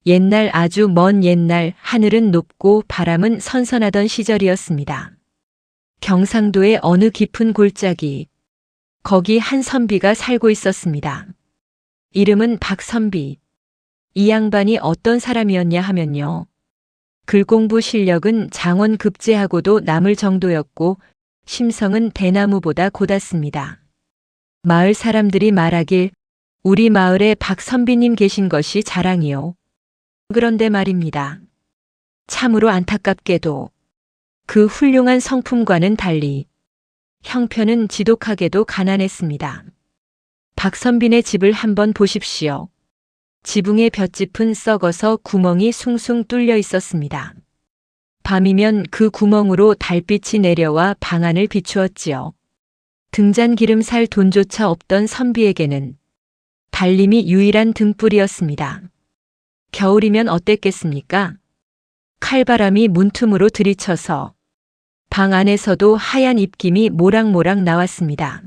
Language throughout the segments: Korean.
옛날 아주 먼 옛날 하늘은 높고 바람은 선선하던 시절이었습니다. 경상도의 어느 깊은 골짜기, 거기 한 선비가 살고 있었습니다. 이름은 박선비. 이 양반이 어떤 사람이었냐 하면요. 글공부 실력은 장원급제하고도 남을 정도였고 심성은 대나무보다 고닫습니다. 마을 사람들이 말하길 우리 마을에 박선비님 계신 것이 자랑이요. 그런데 말입니다. 참으로 안타깝게도 그 훌륭한 성품과는 달리 형편은 지독하게도 가난했습니다. 박선빈의 집을 한번 보십시오. 지붕의 볏짚은 썩어서 구멍이 숭숭 뚫려 있었습니다. 밤이면 그 구멍으로 달빛이 내려와 방 안을 비추었지요. 등잔기름 살 돈조차 없던 선비에게는 달림이 유일한 등불이었습니다. 겨울이면 어땠겠습니까? 칼바람이 문틈으로 들이쳐서 방 안에서도 하얀 입김이 모락모락 나왔습니다.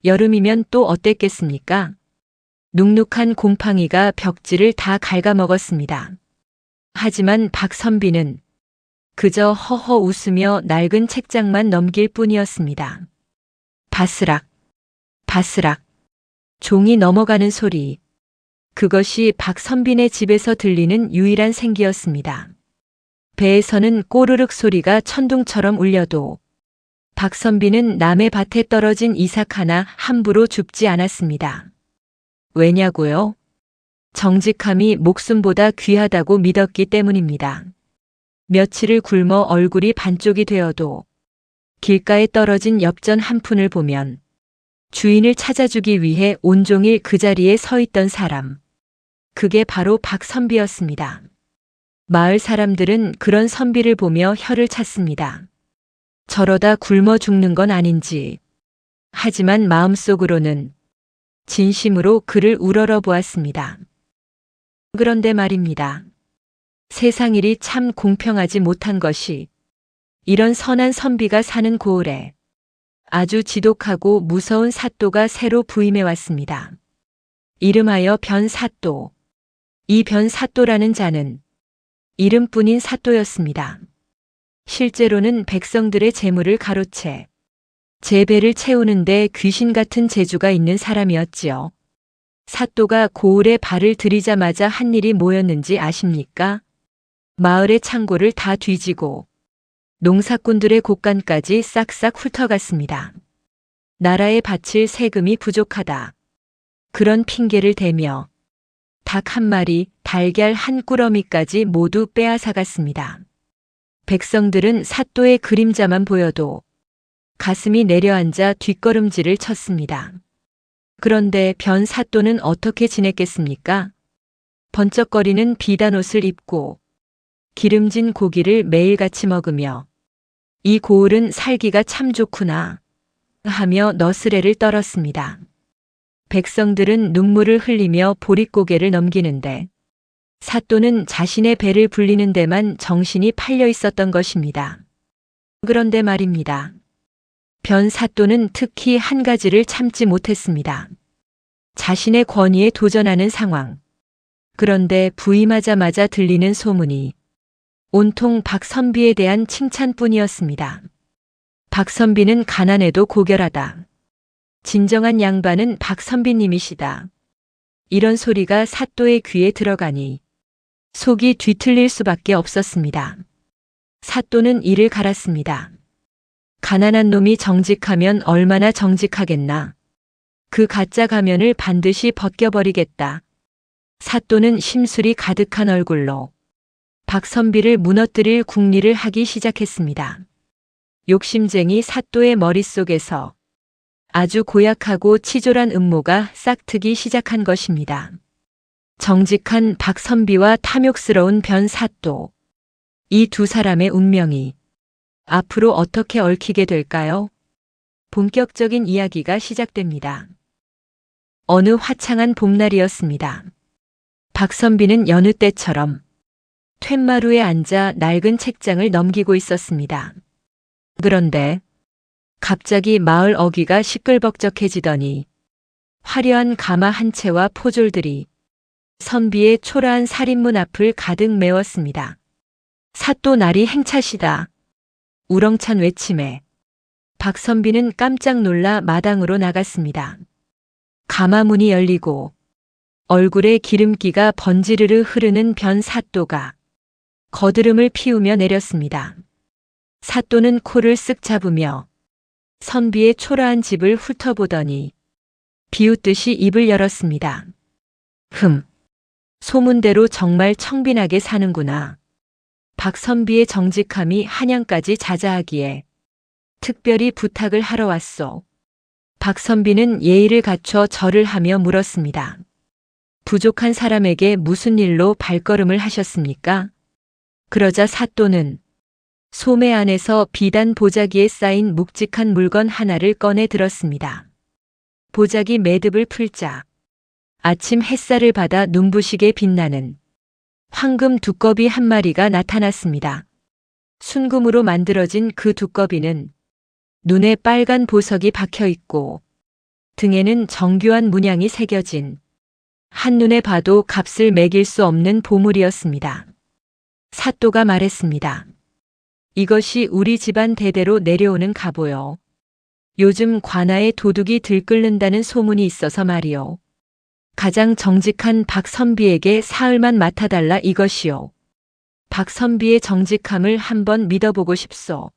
여름이면 또 어땠겠습니까? 눅눅한 곰팡이가 벽지를 다 갉아먹었습니다. 하지만 박선비는 그저 허허 웃으며 낡은 책장만 넘길 뿐이었습니다. 바스락, 바스락, 종이 넘어가는 소리. 그것이 박선빈의 집에서 들리는 유일한 생기였습니다. 배에서는 꼬르륵 소리가 천둥처럼 울려도 박선비는 남의 밭에 떨어진 이삭 하나 함부로 줍지 않았습니다. 왜냐고요? 정직함이 목숨보다 귀하다고 믿었기 때문입니다. 며칠을 굶어 얼굴이 반쪽이 되어도 길가에 떨어진 엽전 한 푼을 보면 주인을 찾아주기 위해 온종일 그 자리에 서 있던 사람. 그게 바로 박선비였습니다. 마을 사람들은 그런 선비를 보며 혀를 찼습니다. 저러다 굶어 죽는 건 아닌지. 하지만 마음속으로는 진심으로 그를 우러러 보았습니다. 그런데 말입니다. 세상 일이 참 공평하지 못한 것이 이런 선한 선비가 사는 고을에 아주 지독하고 무서운 사또가 새로 부임해 왔습니다. 이름하여 변사또. 이 변사또라는 자는 이름뿐인 사또였습니다. 실제로는 백성들의 재물을 가로채 제 배를 채우는데 귀신 같은 재주가 있는 사람이었지요. 사또가 고을에 발을 들이자마자 한 일이 뭐였는지 아십니까? 마을의 창고를 다 뒤지고 농사꾼들의 곳간까지 싹싹 훑어갔습니다. 나라에 바칠 세금이 부족하다. 그런 핑계를 대며 닭 한 마리, 달걀 한 꾸러미까지 모두 빼앗아갔습니다. 백성들은 사또의 그림자만 보여도 가슴이 내려앉아 뒷걸음질을 쳤습니다. 그런데 변 사또는 어떻게 지냈겠습니까? 번쩍거리는 비단 옷을 입고 기름진 고기를 매일같이 먹으며 이 고을은 살기가 참 좋구나 하며 너스레를 떨었습니다. 백성들은 눈물을 흘리며 보릿고개를 넘기는데 사또는 자신의 배를 불리는 데만 정신이 팔려 있었던 것입니다. 그런데 말입니다. 변 사또는 특히 한 가지를 참지 못했습니다. 자신의 권위에 도전하는 상황. 그런데 부임하자마자 들리는 소문이 온통 박선비에 대한 칭찬뿐이었습니다. 박선비는 가난해도 고결하다. 진정한 양반은 박선비님이시다. 이런 소리가 사또의 귀에 들어가니 속이 뒤틀릴 수밖에 없었습니다. 사또는 이를 갈았습니다. 가난한 놈이 정직하면 얼마나 정직하겠나. 그 가짜 가면을 반드시 벗겨버리겠다. 사또는 심술이 가득한 얼굴로 박선비를 무너뜨릴 궁리를 하기 시작했습니다. 욕심쟁이 사또의 머릿속에서 아주 고약하고 치졸한 음모가 싹트기 시작한 것입니다. 정직한 박선비와 탐욕스러운 변사또. 이 두 사람의 운명이 앞으로 어떻게 얽히게 될까요? 본격적인 이야기가 시작됩니다. 어느 화창한 봄날이었습니다. 박선비는 여느 때처럼 툇마루에 앉아 낡은 책장을 넘기고 있었습니다. 그런데 갑자기 마을 어귀가 시끌벅적해지더니 화려한 가마 한 채와 포졸들이 선비의 초라한 살인문 앞을 가득 메웠습니다. 사또 날이 행차시다. 우렁찬 외침에 박선비는 깜짝 놀라 마당으로 나갔습니다. 가마문이 열리고 얼굴에 기름기가 번지르르 흐르는 변 사또가 거드름을 피우며 내렸습니다. 사또는 코를 쓱 잡으며 선비의 초라한 집을 훑어보더니 비웃듯이 입을 열었습니다. 소문대로 정말 청빈하게 사는구나. 박선비의 정직함이 한양까지 자자하기에 특별히 부탁을 하러 왔소. 박선비는 예의를 갖춰 절을 하며 물었습니다. 부족한 사람에게 무슨 일로 발걸음을 하셨습니까? 그러자 사또는 소매 안에서 비단 보자기에 쌓인 묵직한 물건 하나를 꺼내 들었습니다. 보자기 매듭을 풀자 아침 햇살을 받아 눈부시게 빛나는 황금 두꺼비 한 마리가 나타났습니다. 순금으로 만들어진 그 두꺼비는 눈에 빨간 보석이 박혀 있고 등에는 정교한 문양이 새겨진 한눈에 봐도 값을 매길 수 없는 보물이었습니다. 사또가 말했습니다. 이것이 우리 집안 대대로 내려오는 갑오요. 요즘 관아에 도둑이 들끓는다는 소문이 있어서 말이요. 가장 정직한 박선비에게 사흘만 맡아달라 이것이요. 박선비의 정직함을 한번 믿어보고 싶소.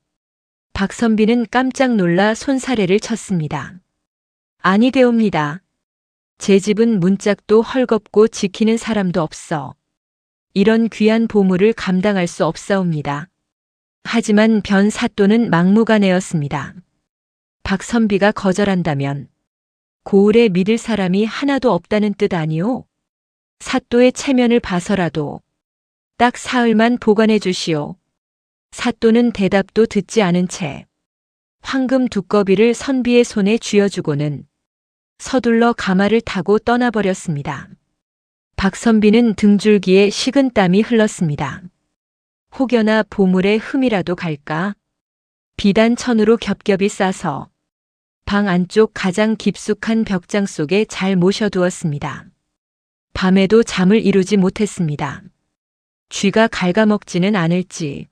박선비는 깜짝 놀라 손사래를 쳤습니다. 아니 되옵니다. 제 집은 문짝도 헐겁고 지키는 사람도 없어. 이런 귀한 보물을 감당할 수 없사옵니다. 하지만 변 사또는 막무가내였습니다. 박선비가 거절한다면 고을에 믿을 사람이 하나도 없다는 뜻 아니오? 사또의 체면을 봐서라도 딱 사흘만 보관해 주시오. 사또는 대답도 듣지 않은 채 황금 두꺼비를 선비의 손에 쥐어주고는 서둘러 가마를 타고 떠나버렸습니다. 박선비는 등줄기에 식은 땀이 흘렀습니다. 혹여나 보물에 흠이라도 갈까? 비단 천으로 겹겹이 싸서 방 안쪽 가장 깊숙한 벽장 속에 잘 모셔두었습니다. 밤에도 잠을 이루지 못했습니다. 쥐가 갉아먹지는 않을지,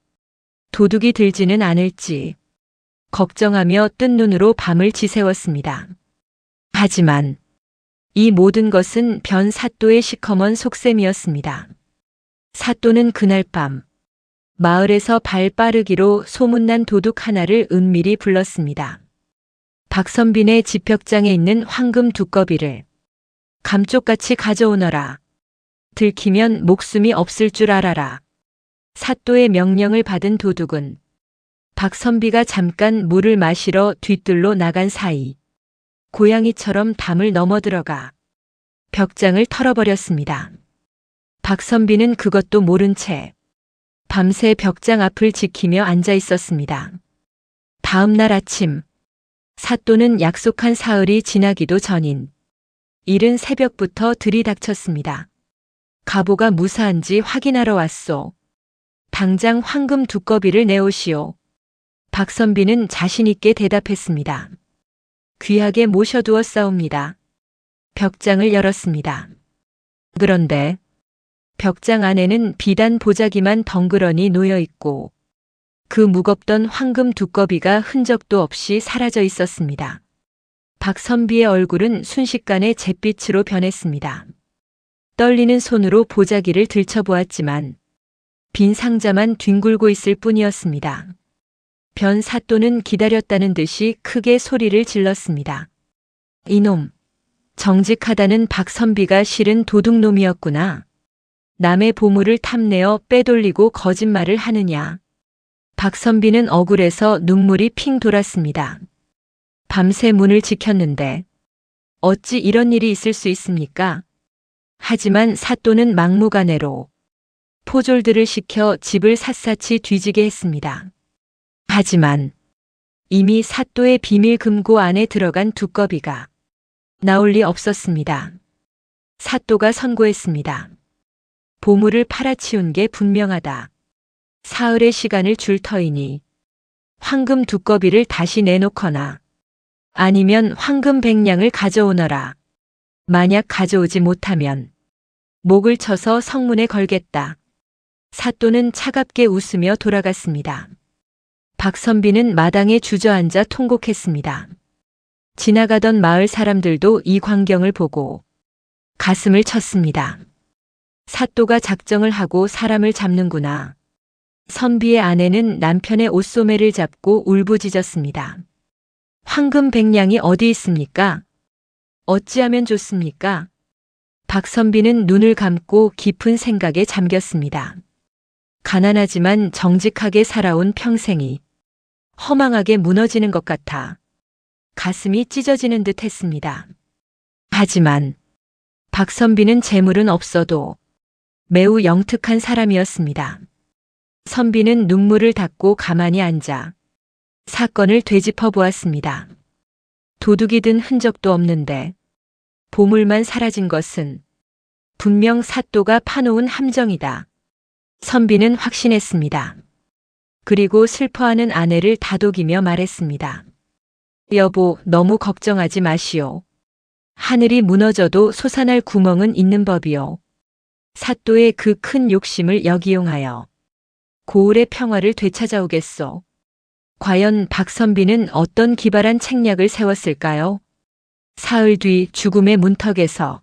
도둑이 들지는 않을지 걱정하며 뜬 눈으로 밤을 지새웠습니다. 하지만 이 모든 것은 변 사또의 시커먼 속셈이었습니다. 사또는 그날 밤 마을에서 발 빠르기로 소문난 도둑 하나를 은밀히 불렀습니다. 박선빈의 집벽장에 있는 황금 두꺼비를 감쪽같이 가져오너라. 들키면 목숨이 없을 줄 알아라. 사또의 명령을 받은 도둑은 박선비가 잠깐 물을 마시러 뒤뜰로 나간 사이 고양이처럼 담을 넘어들어가 벽장을 털어버렸습니다. 박선비는 그것도 모른 채 밤새 벽장 앞을 지키며 앉아 있었습니다. 다음 날 아침 사또는 약속한 사흘이 지나기도 전인 이른 새벽부터 들이닥쳤습니다. 갑오가 무사한지 확인하러 왔소. 당장 황금 두꺼비를 내오시오. 박선비는 자신 있게 대답했습니다. 귀하게 모셔두었사옵니다. 벽장을 열었습니다. 그런데 벽장 안에는 비단 보자기만 덩그러니 놓여 있고 그 무겁던 황금 두꺼비가 흔적도 없이 사라져 있었습니다. 박선비의 얼굴은 순식간에 잿빛으로 변했습니다. 떨리는 손으로 보자기를 들춰보았지만 빈 상자만 뒹굴고 있을 뿐이었습니다. 변 사또는 기다렸다는 듯이 크게 소리를 질렀습니다. 이놈, 정직하다는 박선비가 실은 도둑놈이었구나. 남의 보물을 탐내어 빼돌리고 거짓말을 하느냐. 박선비는 억울해서 눈물이 핑 돌았습니다. 밤새 문을 지켰는데 어찌 이런 일이 있을 수 있습니까? 하지만 사또는 막무가내로 포졸들을 시켜 집을 샅샅이 뒤지게 했습니다. 하지만 이미 사또의 비밀 금고 안에 들어간 두꺼비가 나올 리 없었습니다. 사또가 선고했습니다. 보물을 팔아치운 게 분명하다. 사흘의 시간을 줄 터이니 황금 두꺼비를 다시 내놓거나 아니면 황금 100냥을 가져오너라. 만약 가져오지 못하면 목을 쳐서 성문에 걸겠다. 사또는 차갑게 웃으며 돌아갔습니다. 박선비는 마당에 주저앉아 통곡했습니다. 지나가던 마을 사람들도 이 광경을 보고 가슴을 쳤습니다. 사또가 작정을 하고 사람을 잡는구나. 선비의 아내는 남편의 옷소매를 잡고 울부짖었습니다. 황금 백냥이 어디 있습니까? 어찌하면 좋습니까? 박선비는 눈을 감고 깊은 생각에 잠겼습니다. 가난하지만 정직하게 살아온 평생이 허망하게 무너지는 것 같아 가슴이 찢어지는 듯 했습니다. 하지만 박선비는 재물은 없어도 매우 영특한 사람이었습니다. 선비는 눈물을 닦고 가만히 앉아 사건을 되짚어 보았습니다. 도둑이 든 흔적도 없는데 보물만 사라진 것은 분명 사또가 파놓은 함정이다. 선비는 확신했습니다. 그리고 슬퍼하는 아내를 다독이며 말했습니다. 여보, 너무 걱정하지 마시오. 하늘이 무너져도 솟아날 구멍은 있는 법이오. 사또의 그 큰 욕심을 역이용하여 고을의 평화를 되찾아오겠소. 과연 박선비는 어떤 기발한 책략을 세웠을까요? 사흘 뒤 죽음의 문턱에서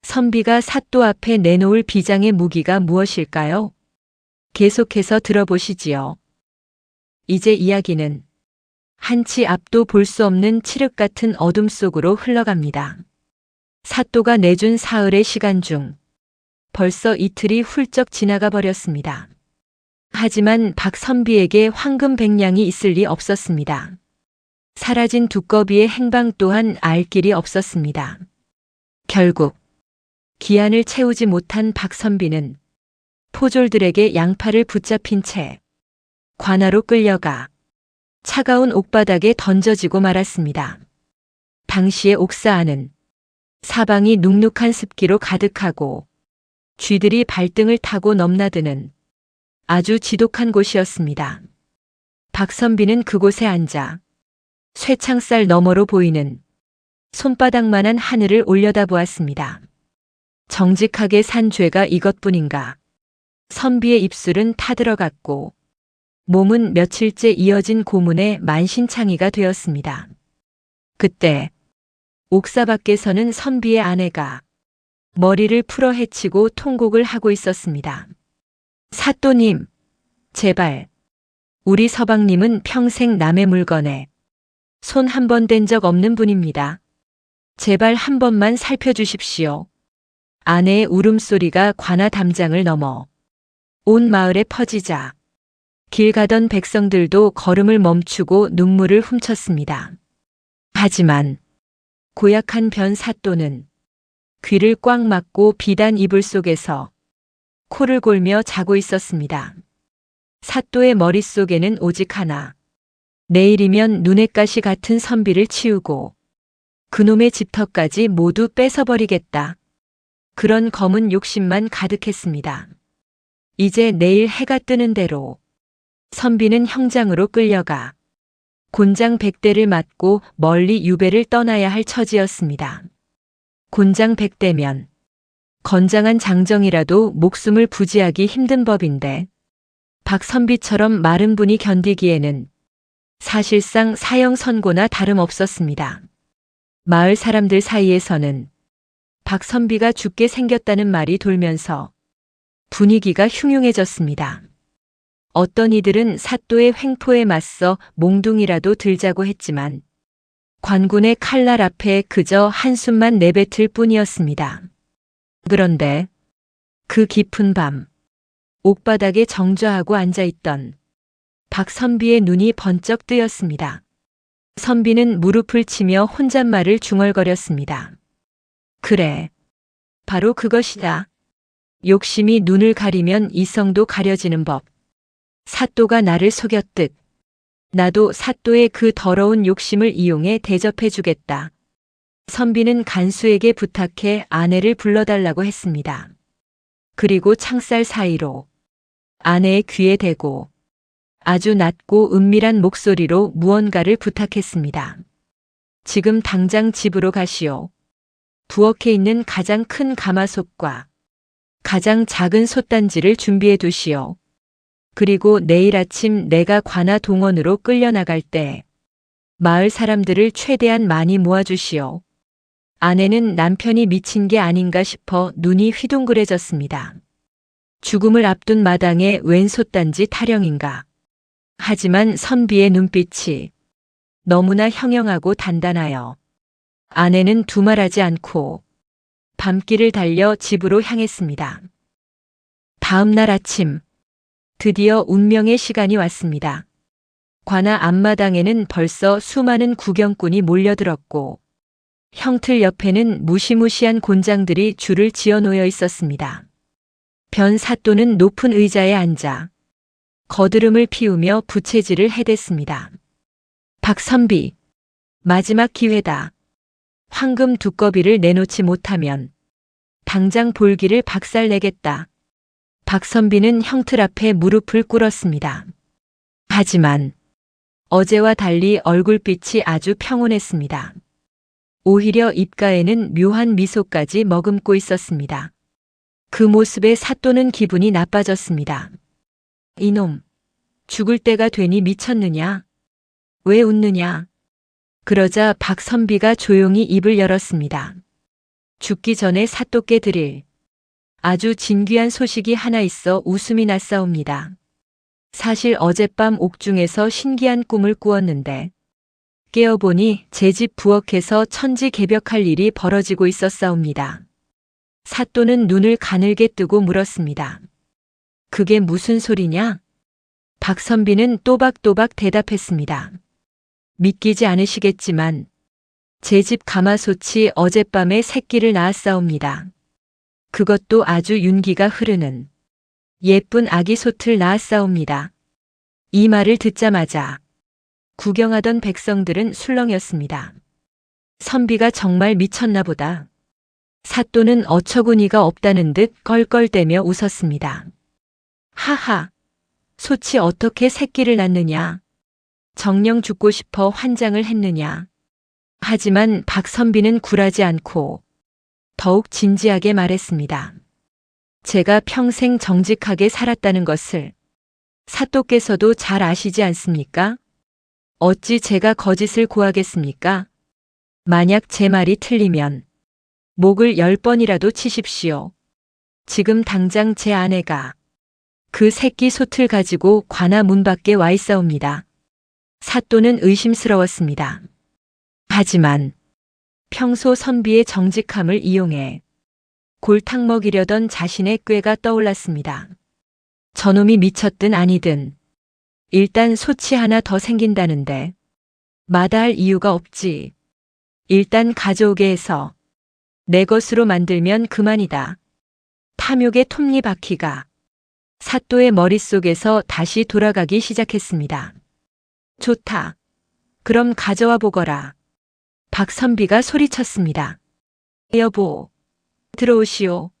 선비가 사또 앞에 내놓을 비장의 무기가 무엇일까요? 계속해서 들어보시지요. 이제 이야기는 한치 앞도 볼 수 없는 칠흑 같은 어둠 속으로 흘러갑니다. 사또가 내준 사흘의 시간 중 벌써 이틀이 훌쩍 지나가 버렸습니다. 하지만 박선비에게 황금 백냥이 있을 리 없었습니다. 사라진 두꺼비의 행방 또한 알 길이 없었습니다. 결국 기한을 채우지 못한 박선비는 포졸들에게 양팔을 붙잡힌 채 관아로 끌려가 차가운 옥바닥에 던져지고 말았습니다. 당시의 옥사 안은 사방이 눅눅한 습기로 가득하고 쥐들이 발등을 타고 넘나드는 아주 지독한 곳이었습니다. 박선비는 그곳에 앉아 쇠창살 너머로 보이는 손바닥만한 하늘을 올려다보았습니다. 정직하게 산 죄가 이것뿐인가. 선비의 입술은 타들어갔고 몸은 며칠째 이어진 고문의 만신창이가 되었습니다. 그때 옥사 밖에서는 선비의 아내가 머리를 풀어 헤치고 통곡을 하고 있었습니다. 사또님, 제발. 우리 서방님은 평생 남의 물건에 손 한 번 댄 적 없는 분입니다. 제발 한 번만 살펴주십시오. 아내의 울음소리가 관아 담장을 넘어 온 마을에 퍼지자 길 가던 백성들도 걸음을 멈추고 눈물을 훔쳤습니다. 하지만 고약한 변 사또는 귀를 꽉 막고 비단 이불 속에서 코를 골며 자고 있었습니다. 사또의 머릿속에는 오직 하나. 내일이면 눈엣 가시 같은 선비를 치우고 그놈의 집터까지 모두 뺏어버리겠다. 그런 검은 욕심만 가득했습니다. 이제 내일 해가 뜨는 대로 선비는 형장으로 끌려가 곤장 100대를 맞고 멀리 유배를 떠나야 할 처지였습니다. 곤장 100대면 건장한 장정이라도 목숨을 부지하기 힘든 법인데 박선비처럼 마른 분이 견디기에는 사실상 사형 선고나 다름없었습니다. 마을 사람들 사이에서는 박선비가 죽게 생겼다는 말이 돌면서 분위기가 흉흉해졌습니다. 어떤 이들은 사또의 횡포에 맞서 몽둥이라도 들자고 했지만 관군의 칼날 앞에 그저 한숨만 내뱉을 뿐이었습니다. 그런데 그 깊은 밤 옥바닥에 정좌하고 앉아있던 박선비의 눈이 번쩍 뜨였습니다. 선비는 무릎을 치며 혼잣말을 중얼거렸습니다. 그래, 바로 그것이다. 욕심이 눈을 가리면 이성도 가려지는 법. 사또가 나를 속였듯 나도 사또의 그 더러운 욕심을 이용해 대접해주겠다. 선비는 간수에게 부탁해 아내를 불러달라고 했습니다. 그리고 창살 사이로 아내의 귀에 대고 아주 낮고 은밀한 목소리로 무언가를 부탁했습니다. 지금 당장 집으로 가시오. 부엌에 있는 가장 큰 가마솥과 가장 작은 솥단지를 준비해 두시오. 그리고 내일 아침 내가 관아 동원으로 끌려나갈 때 마을 사람들을 최대한 많이 모아주시오. 아내는 남편이 미친 게 아닌가 싶어 눈이 휘둥그레졌습니다. 죽음을 앞둔 마당에 웬 솥단지 타령인가. 하지만 선비의 눈빛이 너무나 형형하고 단단하여 아내는 두말하지 않고 밤길을 달려 집으로 향했습니다. 다음 날 아침 드디어 운명의 시간이 왔습니다. 관아 앞마당에는 벌써 수많은 구경꾼이 몰려들었고 형틀 옆에는 무시무시한 곤장들이 줄을 지어 놓여 있었습니다. 변 사또는 높은 의자에 앉아 거드름을 피우며 부채질을 해댔습니다. 박선비, 마지막 기회다. 황금 두꺼비를 내놓지 못하면 당장 볼기를 박살내겠다. 박선비는 형틀 앞에 무릎을 꿇었습니다. 하지만 어제와 달리 얼굴빛이 아주 평온했습니다. 오히려 입가에는 묘한 미소까지 머금고 있었습니다. 그 모습에 사또는 기분이 나빠졌습니다. 이놈, 죽을 때가 되니 미쳤느냐? 왜 웃느냐? 그러자 박선비가 조용히 입을 열었습니다. 죽기 전에 사또께 드릴 아주 진귀한 소식이 하나 있어 웃음이 났사옵니다. 사실 어젯밤 옥중에서 신기한 꿈을 꾸었는데 깨어보니 제 집 부엌에서 천지개벽할 일이 벌어지고 있었사옵니다. 사또는 눈을 가늘게 뜨고 물었습니다. 그게 무슨 소리냐? 박선비는 또박또박 대답했습니다. 믿기지 않으시겠지만 제 집 가마솥이 어젯밤에 새끼를 낳았사옵니다. 그것도 아주 윤기가 흐르는 예쁜 아기 솥을 낳았사옵니다. 이 말을 듣자마자 구경하던 백성들은 술렁였습니다. 선비가 정말 미쳤나 보다. 사또는 어처구니가 없다는 듯 껄껄대며 웃었습니다. 하하, 솥이 어떻게 새끼를 낳느냐. 정녕 죽고 싶어 환장을 했느냐. 하지만 박선비는 굴하지 않고 더욱 진지하게 말했습니다. 제가 평생 정직하게 살았다는 것을 사또께서도 잘 아시지 않습니까? 어찌 제가 거짓을 고하겠습니까? 만약 제 말이 틀리면 목을 10번이라도 치십시오. 지금 당장 제 아내가 그 새끼 솥을 가지고 관아 문 밖에 와 있사옵니다. 사또는 의심스러웠습니다. 하지만 평소 선비의 정직함을 이용해 골탕 먹이려던 자신의 꾀가 떠올랐습니다. 저놈이 미쳤든 아니든 일단 솥이 하나 더 생긴다는데 마다할 이유가 없지. 일단 가져오게 해서 내 것으로 만들면 그만이다. 탐욕의 톱니바퀴가 사또의 머릿속에서 다시 돌아가기 시작했습니다. 좋다. 그럼 가져와 보거라. 박선비가 소리쳤습니다. 여보, 들어오시오.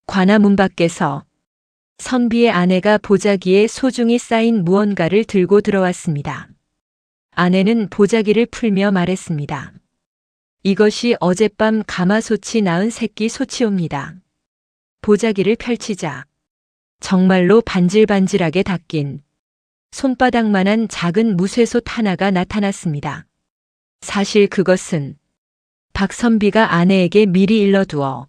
관아 문 밖에서 선비의 아내가 보자기에 소중히 쌓인 무언가를 들고 들어왔습니다. 아내는 보자기를 풀며 말했습니다. 이것이 어젯밤 가마솥이 낳은 새끼 솥이옵니다. 보자기를 펼치자 정말로 반질반질하게 닦인 손바닥만한 작은 무쇠솥 하나가 나타났습니다. 사실 그것은 박선비가 아내에게 미리 일러두어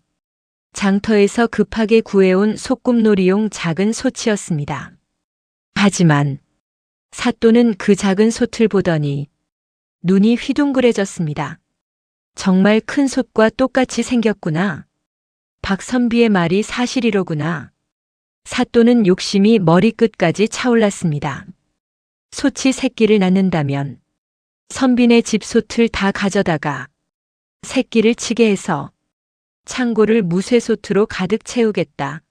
장터에서 급하게 구해온 소꿉놀이용 작은 솥이었습니다. 하지만 사또는 그 작은 솥을 보더니 눈이 휘둥그레졌습니다. 정말 큰 솥과 똑같이 생겼구나. 박선비의 말이 사실이로구나. 사또는 욕심이 머리끝까지 차올랐습니다. 솥이 새끼를 낳는다면 선비네 집 솥을 다 가져다가 새끼를 치게 해서 창고를 무쇠솥으로 가득 채우겠다.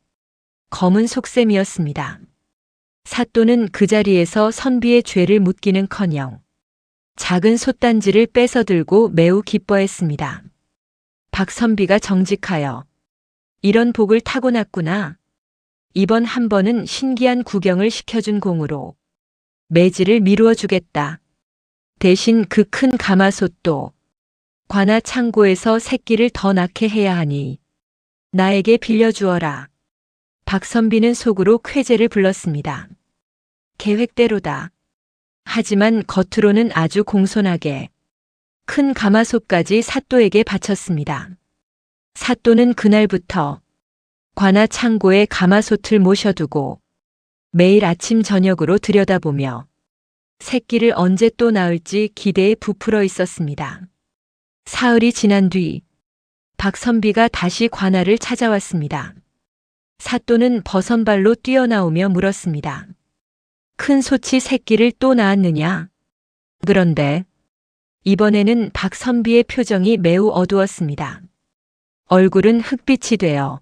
검은 속셈이었습니다. 사또는 그 자리에서 선비의 죄를 묻기는커녕 작은 솥단지를 뺏어 들고 매우 기뻐했습니다. 박선비가 정직하여 이런 복을 타고났구나. 이번 한 번은 신기한 구경을 시켜준 공으로 매질을 미루어 주겠다. 대신 그 큰 가마솥도 관아 창고에서 새끼를 더 낳게 해야 하니 나에게 빌려주어라. 박선비는 속으로 쾌재를 불렀습니다. 계획대로다. 하지만 겉으로는 아주 공손하게 큰 가마솥까지 사또에게 바쳤습니다. 사또는 그날부터 관아 창고에 가마솥을 모셔두고 매일 아침 저녁으로 들여다보며 새끼를 언제 또 낳을지 기대에 부풀어 있었습니다. 사흘이 지난 뒤 박선비가 다시 관아를 찾아왔습니다. 사또는 버선발로 뛰어나오며 물었습니다. 큰 솥이 새끼를 또 낳았느냐? 그런데 이번에는 박선비의 표정이 매우 어두웠습니다. 얼굴은 흑빛이 되어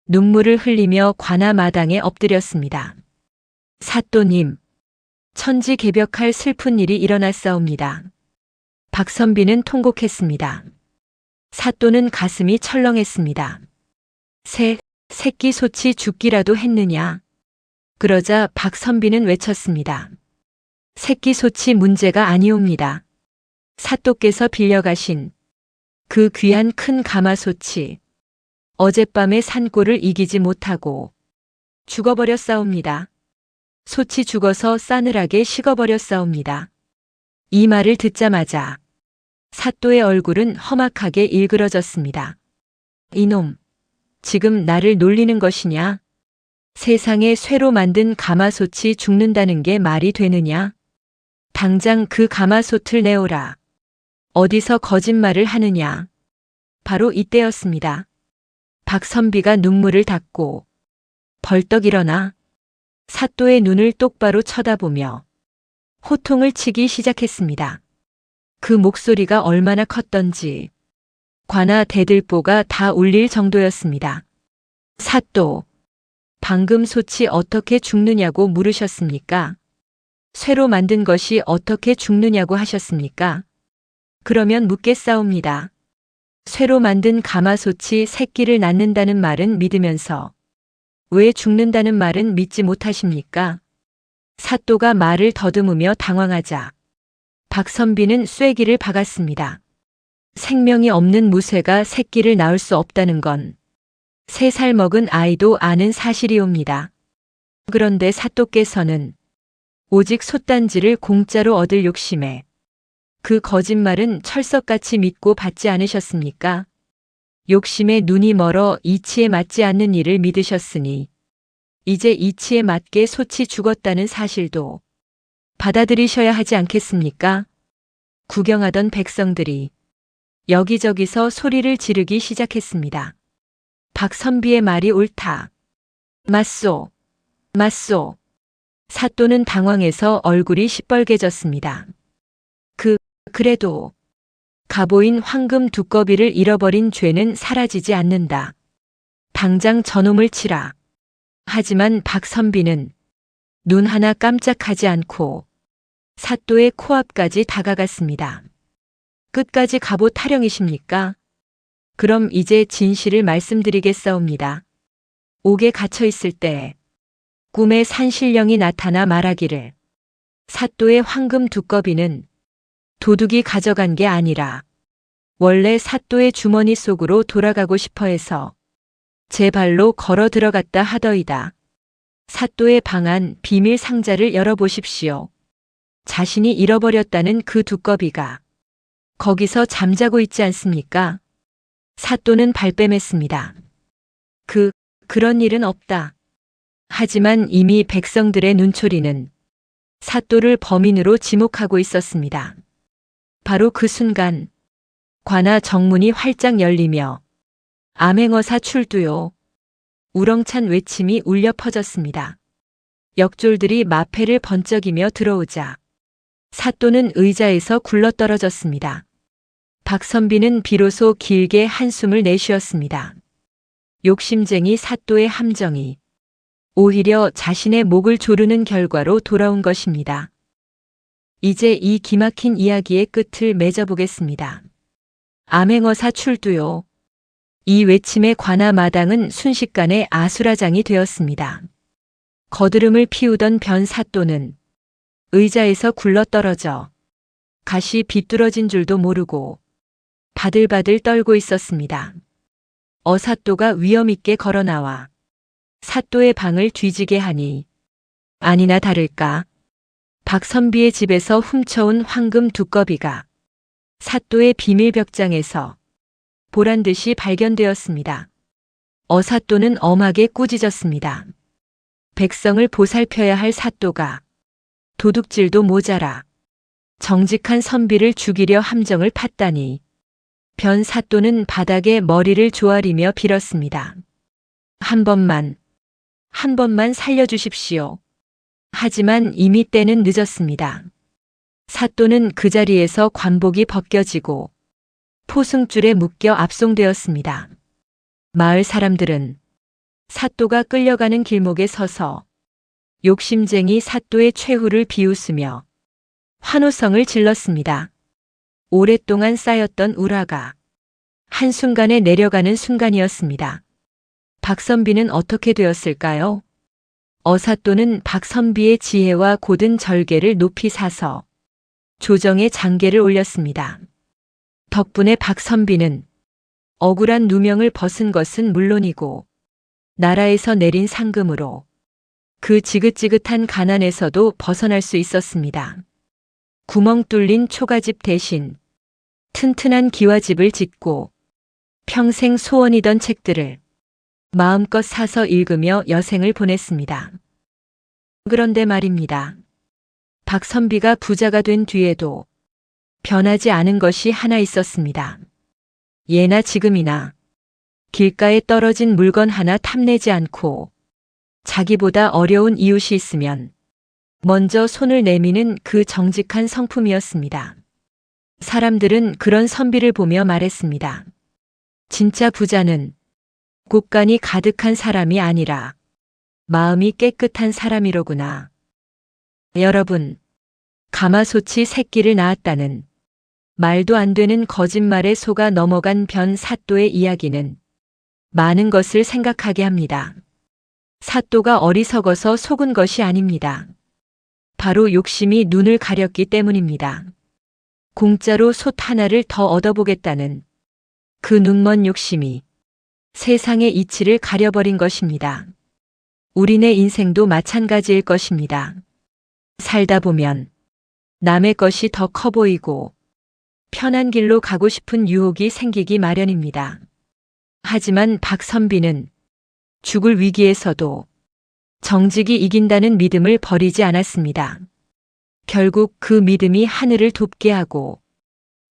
눈물을 흘리며 관아 마당에 엎드렸습니다. 사또님, 천지개벽할 슬픈 일이 일어났사옵니다. 박선비는 통곡했습니다. 사또는 가슴이 철렁했습니다. 새끼 솥이 죽기라도 했느냐? 그러자 박선비는 외쳤습니다. 새끼 솥이 문제가 아니옵니다. 사또께서 빌려가신 그 귀한 큰 가마솥이 어젯밤의 산골을 이기지 못하고 죽어버렸사옵니다. 솥이 죽어서 싸늘하게 식어버렸사옵니다. 이 말을 듣자마자 사또의 얼굴은 험악하게 일그러졌습니다. 이놈, 지금 나를 놀리는 것이냐? 세상에 쇠로 만든 가마솥이 죽는다는 게 말이 되느냐? 당장 그 가마솥을 내오라. 어디서 거짓말을 하느냐? 바로 이때였습니다. 박선비가 눈물을 닦고 벌떡 일어나 사또의 눈을 똑바로 쳐다보며 호통을 치기 시작했습니다. 그 목소리가 얼마나 컸던지 관아 대들보가 다 울릴 정도였습니다. 사또, 방금 솥이 어떻게 죽느냐고 물으셨습니까? 쇠로 만든 것이 어떻게 죽느냐고 하셨습니까? 그러면 묻겠사옵니다. 쇠로 만든 가마솥이 새끼를 낳는다는 말은 믿으면서 왜 죽는다는 말은 믿지 못하십니까? 사또가 말을 더듬으며 당황하자 박선비는 쐐기를 박았습니다. 생명이 없는 무쇠가 새끼를 낳을 수 없다는 건 3살 먹은 아이도 아는 사실이옵니다. 그런데 사또께서는 오직 솥단지를 공짜로 얻을 욕심에 그 거짓말은 철석같이 믿고 받지 않으셨습니까? 욕심에 눈이 멀어 이치에 맞지 않는 일을 믿으셨으니 이제 이치에 맞게 솥이 죽었다는 사실도 받아들이셔야 하지 않겠습니까? 구경하던 백성들이 여기저기서 소리를 지르기 시작했습니다. 박선비의 말이 옳다. 맞소, 맞소. 사또는 당황해서 얼굴이 시뻘개졌습니다. 그래도 가보인 황금 두꺼비를 잃어버린 죄는 사라지지 않는다. 당장 저놈을 치라. 하지만 박선비는 눈 하나 깜짝하지 않고 사또의 코앞까지 다가갔습니다. 끝까지 가보 타령이십니까? 그럼 이제 진실을 말씀드리겠사옵니다. 옥에 갇혀 있을 때 꿈에 산신령이 나타나 말하기를 사또의 황금 두꺼비는 도둑이 가져간 게 아니라 원래 사또의 주머니 속으로 돌아가고 싶어 해서 제 발로 걸어 들어갔다 하더이다. 사또의 방안 비밀 상자를 열어보십시오. 자신이 잃어버렸다는 그 두꺼비가 거기서 잠자고 있지 않습니까? 사또는 발뺌했습니다. 그런 일은 없다. 하지만 이미 백성들의 눈초리는 사또를 범인으로 지목하고 있었습니다. 바로 그 순간 관아 정문이 활짝 열리며 암행어사 출두요. 우렁찬 외침이 울려 퍼졌습니다. 역졸들이 마패를 번쩍이며 들어오자 사또는 의자에서 굴러떨어졌습니다. 박선비는 비로소 길게 한숨을 내쉬었습니다. 욕심쟁이 사또의 함정이 오히려 자신의 목을 조르는 결과로 돌아온 것입니다. 이제 이 기막힌 이야기의 끝을 맺어보겠습니다. 암행어사 출두요. 이 외침의 관아 마당은 순식간에 아수라장이 되었습니다. 거드름을 피우던 변 사또는 의자에서 굴러떨어져 가시 비뚤어진 줄도 모르고 바들바들 떨고 있었습니다. 어사또가 위엄있게 걸어나와 사또의 방을 뒤지게 하니 아니나 다를까 박선비의 집에서 훔쳐온 황금 두꺼비가 사또의 비밀 벽장에서 보란듯이 발견되었습니다. 어사또는 엄하게 꾸짖었습니다. 백성을 보살펴야 할 사또가 도둑질도 모자라 정직한 선비를 죽이려 함정을 팠다니. 변 사또는 바닥에 머리를 조아리며 빌었습니다. 한 번만 살려주십시오. 하지만 이미 때는 늦었습니다. 사또는 그 자리에서 관복이 벗겨지고 포승줄에 묶여 압송되었습니다. 마을 사람들은 사또가 끌려가는 길목에 서서 욕심쟁이 사또의 최후를 비웃으며 환호성을 질렀습니다. 오랫동안 쌓였던 우라가 한순간에 내려가는 순간이었습니다. 박선비는 어떻게 되었을까요? 어사또는 박선비의 지혜와 고든 절개를 높이 사서 조정의 장계를 올렸습니다. 덕분에 박선비는 억울한 누명을 벗은 것은 물론이고 나라에서 내린 상금으로 그 지긋지긋한 가난에서도 벗어날 수 있었습니다. 구멍 뚫린 초가집 대신 튼튼한 기와집을 짓고 평생 소원이던 책들을 마음껏 사서 읽으며 여생을 보냈습니다. 그런데 말입니다. 박선비가 부자가 된 뒤에도 변하지 않은 것이 하나 있었습니다. 예나 지금이나 길가에 떨어진 물건 하나 탐내지 않고 자기보다 어려운 이웃이 있으면 먼저 손을 내미는 그 정직한 성품이었습니다. 사람들은 그런 선비를 보며 말했습니다. 진짜 부자는 곳간이 가득한 사람이 아니라 마음이 깨끗한 사람이로구나. 여러분, 가마솥이 새끼를 낳았다는 말도 안 되는 거짓말에 속아 넘어간 변 사또의 이야기는 많은 것을 생각하게 합니다. 사또가 어리석어서 속은 것이 아닙니다. 바로 욕심이 눈을 가렸기 때문입니다. 공짜로 솥 하나를 더 얻어보겠다는 그 눈먼 욕심이 세상의 이치를 가려버린 것입니다. 우리네 인생도 마찬가지일 것입니다. 살다 보면 남의 것이 더 커 보이고 편한 길로 가고 싶은 유혹이 생기기 마련입니다. 하지만 박선비는 죽을 위기에서도 정직이 이긴다는 믿음을 버리지 않았습니다. 결국 그 믿음이 하늘을 돕게 하고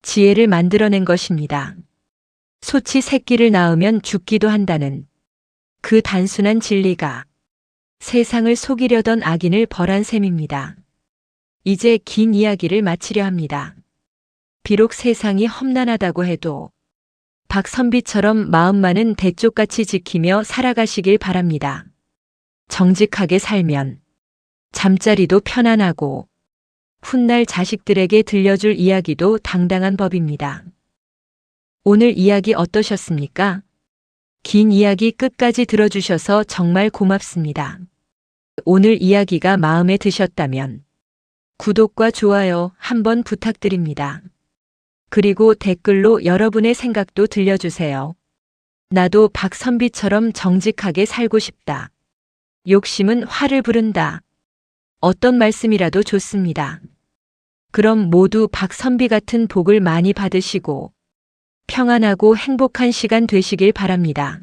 지혜를 만들어낸 것입니다. 솥이 새끼를 낳으면 죽기도 한다는 그 단순한 진리가 세상을 속이려던 악인을 벌한 셈입니다. 이제 긴 이야기를 마치려 합니다. 비록 세상이 험난하다고 해도 박선비처럼 마음만은 대쪽같이 지키며 살아가시길 바랍니다. 정직하게 살면 잠자리도 편안하고 훗날 자식들에게 들려줄 이야기도 당당한 법입니다. 오늘 이야기 어떠셨습니까? 긴 이야기 끝까지 들어주셔서 정말 고맙습니다. 오늘 이야기가 마음에 드셨다면 구독과 좋아요 한번 부탁드립니다. 그리고 댓글로 여러분의 생각도 들려주세요. 나도 박선비처럼 정직하게 살고 싶다. 욕심은 화를 부른다. 어떤 말씀이라도 좋습니다. 그럼 모두 박선비 같은 복을 많이 받으시고 평안하고 행복한 시간 되시길 바랍니다.